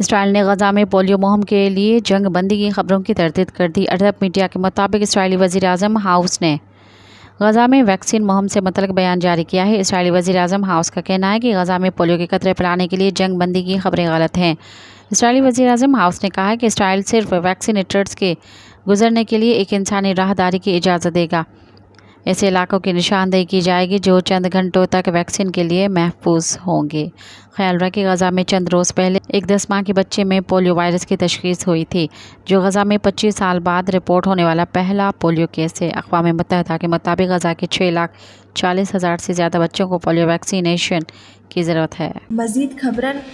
اسرائیل نے غزہ میں پولیو مہم کے لیے جنگ بندی کی خبروں کی تردید کر دی۔ عرب میڈیا کے مطابق اسرائیلی وزیر اعظم ہاؤس نے غزہ میں ویکسین مہم سے متعلق بیان جاری کیا ہے۔ اسرائیلی وزیر اعظم ہاؤس کا کہنا ہے کہ غزہ میں پولیو کے قطرے پھیلانے کے لیے جنگ بندی کی خبریں غلط ہیں۔ اسرائیلی وزیر اعظم ہاؤس نے کہا کہ اسرائیل صرف ویکسینیٹرز کے گزرنے کے لیے ایک انسانی راہداری کی اجازت دے گا۔ ایسے علاقوں کی نشاندہی کی جائے گی جو چند گھنٹوں تک ویکسین کے لیے محفوظ ہوں گے۔ خیال رکھیں کہ غزہ میں چند روز پہلے ایک 10 ماہ کے بچے میں پولیو وائرس کی تشخیص ہوئی تھی، جو غزہ میں 25 سال بعد رپورٹ ہونے والا پہلا پولیو کیس ہے۔ اقوام متحدہ کے مطابق غزہ کے 6,40,000 سے زیادہ بچوں کو پولیو ویکسینیشن کی ضرورت ہے۔ مزید خبرن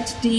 HD।